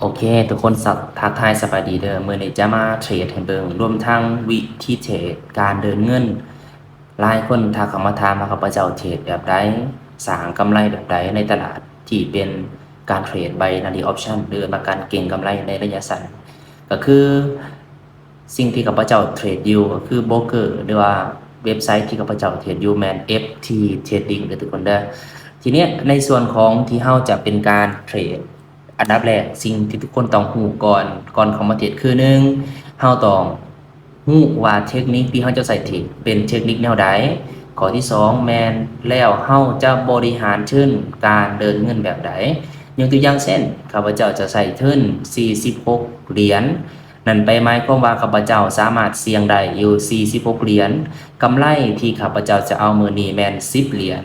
โอเคทุกคนทักทายสบายดีเด้อมื้อนี้จะมาเทรดให้เบิ่งรวมทั้งวิธีเทรดการเดินเงินหลายคนทักเข้ามาถามว่าข้าพเจ้าเทรดแบบใดสร้างกำไรแบบใดในตลาดที่เป็นการเทรด binary option หรือว่าการเก็งกำไรในระยะสั้นก็คือสิ่งที่ข้าพเจ้าเทรดอยู่ก็คือโบรกเกอร์หรือว่าเว็บไซต์ที่ข้าพเจ้าเทรดอยู่แม่น FT Trading เด้อทุกคนเด้อทีเนี้ยในส่วนของที่เฮาจะเป็นการเทรด อันดับแรกสิ่งที่ทุกคนต้องฮู้ก่อนเข้ามาเทรดคือ1เฮาต้องฮู้ว่าเทคนิคที่เฮาจะใส่เทรดเป็นเทคนิคแนวใดข้อที่2แม่นแล้วเฮาจะบริหารทุนการเดินเงินแบบใดยกตัวอย่างเช่นข้าพเจ้าจะใส่ทุน46เหรียญนั่นไปหมายความว่าข้าพเจ้าสามารถเสี่ยงได้อยู่46เหรียญกำไรที่ข้าพเจ้าจะเอามื้อนี้แม่น10เหรียญ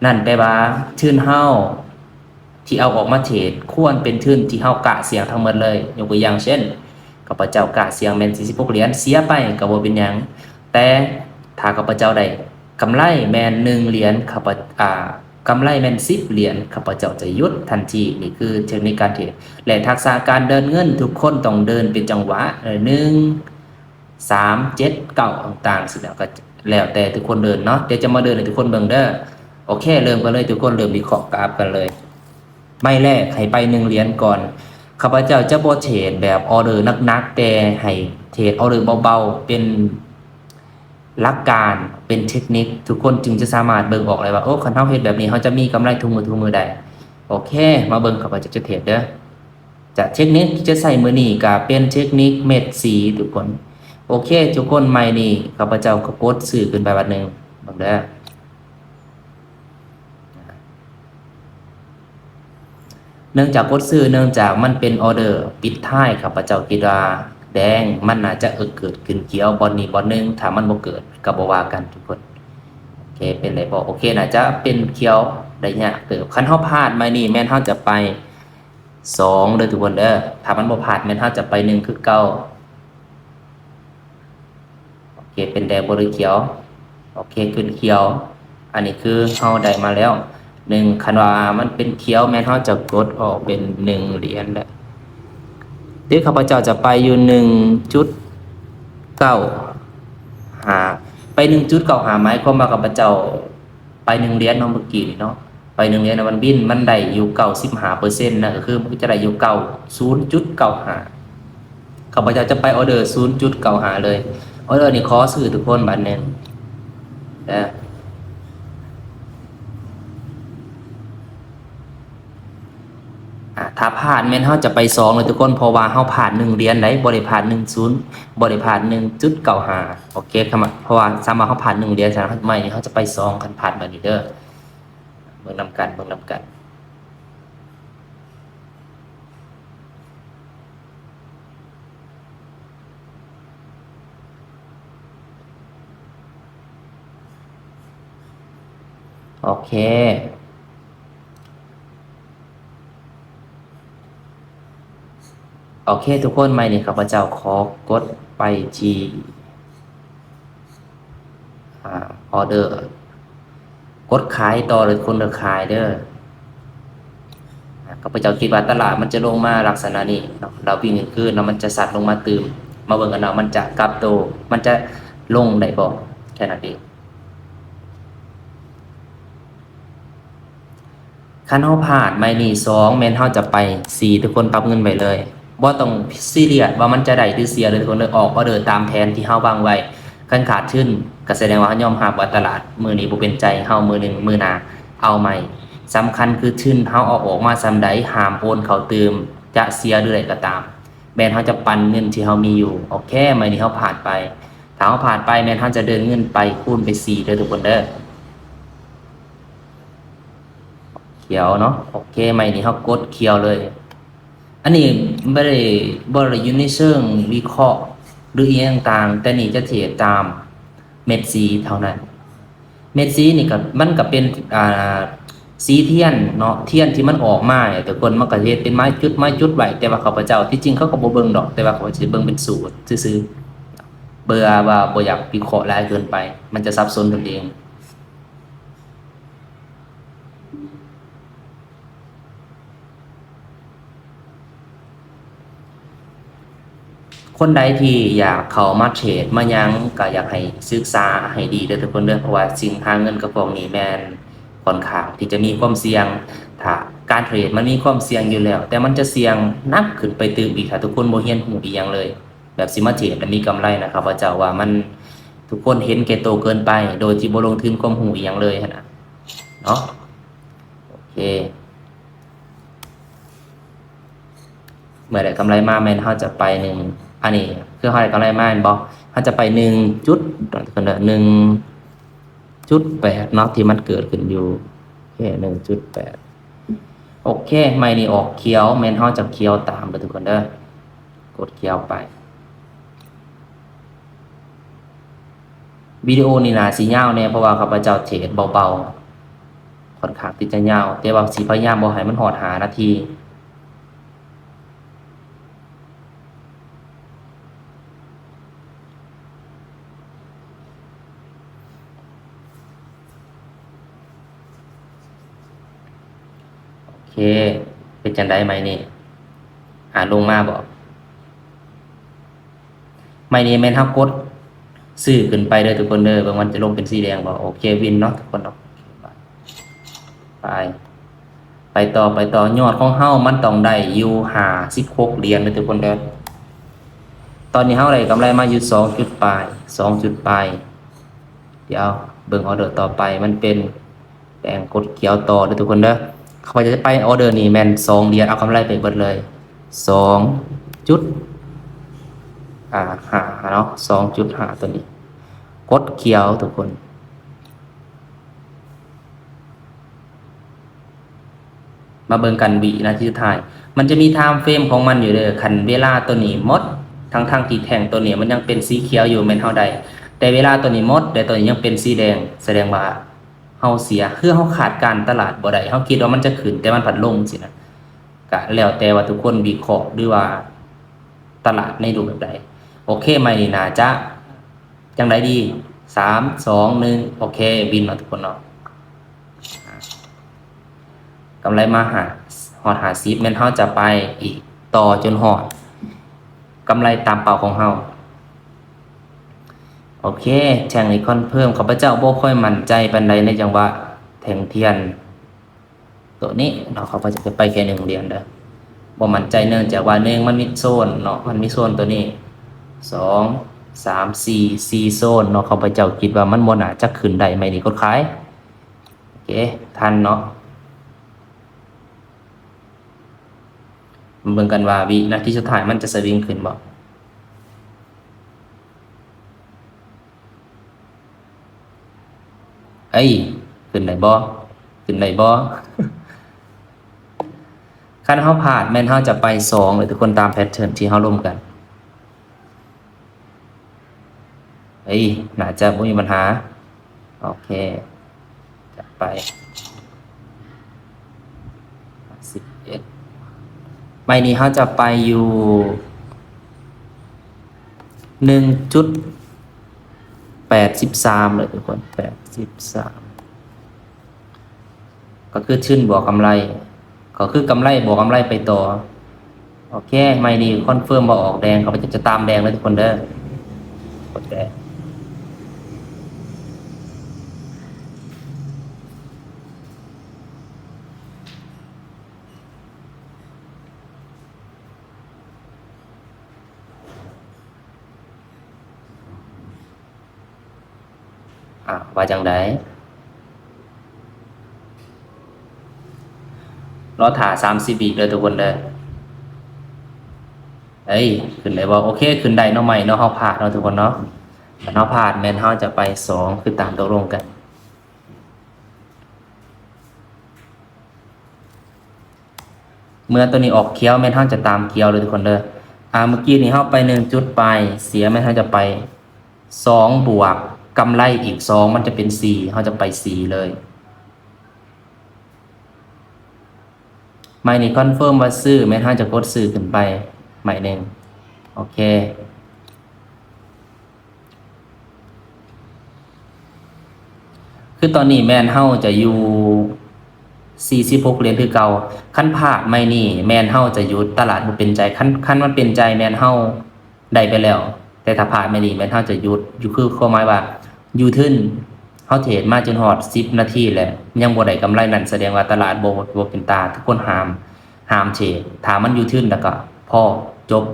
นั่นแปลว่าทุนเฮา ที่เอาออกมาเทรดควรเป็นทุนที่เฮากะเสี่ยงทั้งหมดเลยยกตัวอย่างเช่นข้าพเจ้ากะเสี่ยงแม่น46เหรียญเสียไปก็บ่เป็นหยังแต่ถ้าข้าพเจ้าได้กำไรแม่น1เหรียญกำไรแม่น10เหรียญข้าพเจ้าจะหยุดทันทีนี่คือเทคนิคการเทรดและทักษะการเดินเงินทุกคนต้องเดินเป็นจังหวะ1 3 7 9ต่างๆสิแล้วแต่ทุกคนเดินเนาะเดี๋ยวจะมาเดินให้ทุกคนเบิ่งเด้อโอเคเริ่มกันเลยทุกคนเริ่มวิเคราะห์กราฟกันเลย ไม่แรกให้ไป1เหรียญก่อนข้าพเจ้าจะบ่เทรดแบบออเดอร์หนักๆแต่ให้เทรดออเดอร์เบาๆเป็นหลักการเป็นเทคนิคทุกคนจึงจะสามารถเบิ่งออกเลยว่าโอ้คันเฮาเฮ็ดแบบนี้เฮาจะมีกำไรทุกมือได้โอเคมาเบิ่งข้าพเจ้าจะเทรดเด้อจะเทคนิคที่จะใช้มื้อนี้ก็เป็นเทคนิคเม็ดสีทุกคนโอเคทุกคนใหม่นี่ข้าพเจ้าก็กดซื้อขึ้นไปบัดนึงเบิ่งเด้อ เนื่องจากกดซื้อเนื่องจากมันเป็นออเดอร์ปิดท้ายครับพระเจ้าคิดว่าแดงมันน่าจะเกิดขึ้นเขียวบอลนี้บอลนึงถ้ามันบ่เกิดก็บ่ว่ากันทุกคนโอเคเป็นไรบ่โอเคน่าจะเป็นเขียวได้ยากเติบคันเฮาพลาดมานี่แม่นเฮาจะไป2เด้อทุกคนเด้อถ้ามันบ่พลาดแม่นเฮาจะไป1คือเก่าโอเคเป็นแดงบ่หรือเขียวโอเคขึ้นเขียวอันนี้คือเฮาได้มาแล้ว คันว่ามันเป็นเขียวแม่นเฮาจะกดออกเป็น1เหรียญแล้วเดี๋ยวข้าพเจ้าจะไปอยู่1.95ไป1.95หมายความว่าข้าพเจ้าไป1เหรียญเนาะเมื่อกี้นี่เนาะไป1เหรียญมันบินมันได้อยู่95%นะก็คือมันจะได้อยู่0.95ข้าพเจ้าจะไปออเดอร์0.95เลยออเดอร์นี่ขอซื้อทุกคนบัดนึงนะ ถ้าผ่านแม่นเฮาจะไป2เลยทุกคนเพราะว่าเฮาผ่าน1เหรียญได้บ่ได้ผ่าน10บ่ได้ผ่าน1.95โอเคครับเพราะว่าสามารถเฮาผ่าน1เหรียญฉะนั้นไม่เฮาจะไป2คันผ่านแบบนี้เด้อเบิ่งนำกันโอเคโอเคทุกคนไม่นี่ข้าพเจ้าขอกดไปที่ออเดอร์กดขายต่อเลยคนเลือกขายเด้อข้าพเจ้าคิดว่าตลาดมันจะลงมาลักษณะนี้เนาะเราวิ่งขึ้นแล้วมันจะสัตว์ลงมาตืมมาเบิ่งกันเนาะมันจะกลับโตมันจะลงได้บ่แค่นั้นเอง คันเฮาพลาดไม่นี่2แม่นเฮาจะไป4ทุกคนปรับเงินไว้เลยบ่ต้องซีเรียสว่ามันจะได้หรือเสียเลยทุกคนเลยออกออเดอร์ตามแผนที่เฮาวางไว้คันขาดทุนก็แสดงว่าเฮายอมรับว่าตลาดมื้อนี้บ่เป็นใจเฮามื้อหนึงมื้อหน้าเอาใหม่สำคัญคือทุนเฮาเอาออกมาส่ำใดห้ามโอนเข้าเติมจะเสียหรือใดก็ตามแม้นเฮาจะปันเงินที่เฮามีอยู่โอเคมื้อนี้เฮาผ่านไปถ้าเฮาผ่านไปแม่นเฮาจะเดินเงินไปคูณไป4เด้อทุกคนเด้อ เขียวเนาะโอเคไหมนี่เขากดเขียวเลยอันนี้บ่ได้อยู่ในเชิงวิเคราะห์หรืออีหยังต่างแต่นี่จะเทียบตามเม็ดสีเท่านั้นเม็ดสีนี่ก็มันก็เป็นอ่าสีเทียนเนาะเทียนที่มันออกมาเนี่ยแต่คนมันก็เฮ็ดเป็นไม้จุดไว้แต่ว่าเขาพเจ้าที่จริงเขาก็บ่เบิ่งดอกแต่ว่าเขาสิเบิ่งเป็นสูตรซื่อๆเบื่อว่าบ่อยากวิเคราะห์หลายเกินไปมันจะสับสนตนเอง โ คนใดที่อยากเข้ามาเทรดมาหยังก็อยากให้ศึกษาให้ดีเด้อทุกคนเด้อเพราะว่าสินหาเงินกับพวกนี้แม่นค่อนข้างที่จะมีความเสี่ยงถ้าการเทรดมันมีความเสี่ยงอยู่แล้วแต่มันจะเสี่ยงหนักขึ้นไปตื่มอีกถ้าทุกคนบ่เรียนรู้อีหยังเลยแบบสิมาเทรดแล้วมีกำไรนะครับว่าเจ้าว่ามันทุกคนเห็นแก่โตวเกินไปโดยที่บ่ลงทุนความรู้อีหยังเลยหั้นน่ะเนาะโอเคเมื่อได้กำไรมาแม่นเฮาจะไปอันนี้คือเฮาได้กำไรมาแม่นบ่เฮาจะไป1จุดกันเด้อ1.8เนาะที่มันเกิดขึ้นอยู่โอเค1.8โอเคไม่นี่ออกเขียวแม่นเฮาจะเขียวตามเด้อทุกคนเด้อกดเขียวไปวิดีโอนี่น่าสิยาวแน่เพราะว่าข้าพเจ้าเทรดเบาๆค่อนข้างที่จะยาวแต่ว่าสิพยายามบ่ให้มันฮอด5นาทีโอเคเป็นจังได๋ไหมนี่ลงมาบ่ไม่นี่แม่นเฮากดซื้อขึ้นไปเด้อทุกคนเด้อเบิ่งมันจะลงเป็นสีแดงบ่โอเควินเนาะทุกคนเนาะไปยอดของเฮามันต้องได้อยู่56เหรียญเด้อทุกคนเด้อตอนนี้เฮาได้กำไรมาอยู่2จุดปลาย2จุดปลายเดี๋ยวเบิ่งออเดอร์ต่อไปมันเป็นแดงกดเขียวต่อเด้อทุกคนเด้อเขาจะไปออเดอร์นี่แม่น2เหรียญเอากำไรไปเบิดเลย2จุด5เนาะ2.5ตัวนี้กดเขียวทุกคนมาเบิ่งกันวินาทีสุดท้ายมันจะมีไทม์เฟรมของมันอยู่เด้อคันเวลาตัวนี้หมดทั้งที่แท่งตัวนี้มันยังเป็นสีเขียวอยู่แม่นเฮาได้แต่เวลาตัวนี้หมดแต่ตัวนี้ยังเป็นสีแดงแสดงว่าเฮาเสียคือเฮาขาดการตลาดบ่ได้เฮาคิดว่ามันจะขึ้นแต่มันผันลงสินะก็แล้วแต่ว่าทุกคนวิเคราะห์หรือว่าตลาดในรูปแบบใดโอเคไหมนี่น่าจะจังไดดี3 2 1โอเคบินเนาะทุกคนเนาะกำไรมาฮอด50แม่นเฮาจะไปอีกต่อจนฮอดกำไรตามเป้าของเฮาโอเคแจ้งให้คอนเฟิร์มข้าพเจ้าบ่ค่อยมั่นใจปานใดในจังหวะแท่งเทียนตัวนี้เนาะข้าพเจ้าจะไปแค่1เหรียญเด้อบ่มั่นใจเนื่องจากว่า1มันมีโซนเนาะมันมีโซนตัวนี้2 3 4โซนเนาะข้าพเจ้าคิดว่ามันบ่น่าจะขึ้นได้ไหมนี่กดขายโอเคทันเนาะมาเบิ่งกันว่าวินาทีสุดท้ายมันจะสวิงขึ้นบ่ขึ้นได้บ่คันเฮาพลาดแม่นเฮาจะไป2เลยทุกคนตามแพทเทิร์นที่เฮาร่วมกันน่าจะบ่มีปัญหาโอเคจัดไป11ใบนี้เฮาจะไปอยู่1.83เลยทุกคน83ก็คือชื่นบวกกำไรก็คือกำไรบวกกำไรไปต่อโอเคไม่ดีคอนเฟิร์มบ่ออกแดงเขาจะตามแดงเลยทุกคนเด้อกดแดงว่าจังไดรอถ่า30วิเลยทุกคนเด้อขึ้นได้บ่โอเคขึ้นได้เนาะใหม่เนาะเฮาพลาดเนาะทุกคนเนาะถ้าเฮาพลาดแม่นเฮาจะไป2คือตามตกลงกันเมื่อตัวนี้ออกเขียวแม่นเฮาจะตามเขียวเลยทุกคนเด้อเมื่อกี้นี่เฮาไป1จุดไปเสียแม่นเฮาจะไป2บวกกำไรอีก2มันจะเป็น4เฮาจะไป4เลยไม่นี่คอนเฟิร์มว่าซื้อแม่นเฮาจะกดซื้อขึ้นไปใหม่นึงโอเคคือตอนนี้แม่นเฮาจะอยู่46เหรียญคือเก่าคันพลาดไม่นี่แม่นเฮาจะหยุดตลาดบ่เป็นใจคันมันเป็นใจแม่นเฮา ได้ไปแล้ว แต่ถ้าผ่านไม่ดีแม่นเฮาจะหยุดอยู่คือความหมายว่าอยู่ทึนเฮาเทรดมาจนฮอด10นาทีแล้วยังบ่ได้กำไรนั่นแสดงว่าตลาดบ่เป็นตาทุกคนห้ามเทรดถ้ามันอยู่ทึนแล้วก็พอจบ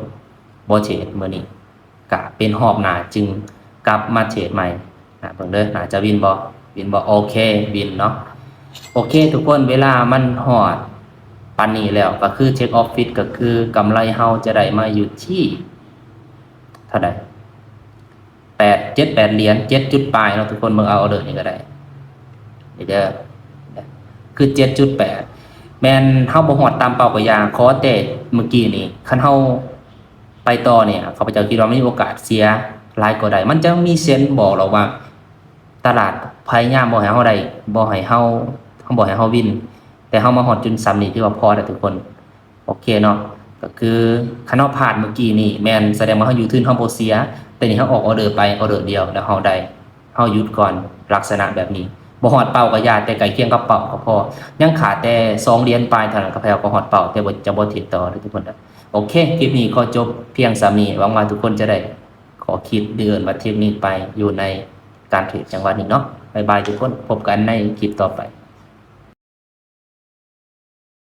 บ่เทรดมื้อนี้ก็เป็นรอบหน้าจึงกลับมาเทรดใหม่เบิ่งเด้อน่าจะวินบ่โอเควินเนาะโอเคทุกคนเวลามันฮอดปานนี้แล้วก็คือเช็คออฟฟิศก็คือกำไรเฮาจะได้มาอยู่ที่เท่าใด 7-8 เหรียญ7จุดปลายเนาะทุกคนเบิ่งเอาออเดอร์นี่ก็ได้นี่เด้อคือ7.8แม่นเฮาบ่ฮอดตามเป้าก็อย่างขอแต่เมื่อกี้นี่คันเฮาไปต่อเนี่ยข้าพเจ้าคิดว่ามีโอกาสเสียหลายกว่าใดมันจะมีเซนส์บอกเราว่าตลาดพยายามบ่ให้เฮาได้บ่ให้เฮาบ่ให้เฮาวินแต่เฮามาฮอดจุดซ้ำนี่ถือว่าพอแล้วทุกคนโอเคเนาะก็คือคันเฮาพลาดเมื่อกี้นี่แม่นแสดงว่าเฮาอยู่ทึนเฮาบ่เสียแต่นี่เฮาออกออเดอร์ไปออเดอร์เดียวแล้วเฮาได้เฮาหยุดก่อนลักษณะแบบนี้บ่ฮอดเป้าก็อย่าแต่ใกล้เคียงกับเป้าก็พอยังขาดแต่2เหรียญปลายเท่านั้นก็แพ้ก็ฮอดเป้าแต่บ่จะบ่ติดต่อเด้อทุกคนโอเคคลิปนี้ขอจบเพียงส่ำนี้หวังว่าทุกคนจะได้ขอคิดเดือนว่าเทคนิคไปอยู่ในการเทรดจังหวะนี้เนาะบ๊ายบายทุกคนพบกันในคลิปต่อไป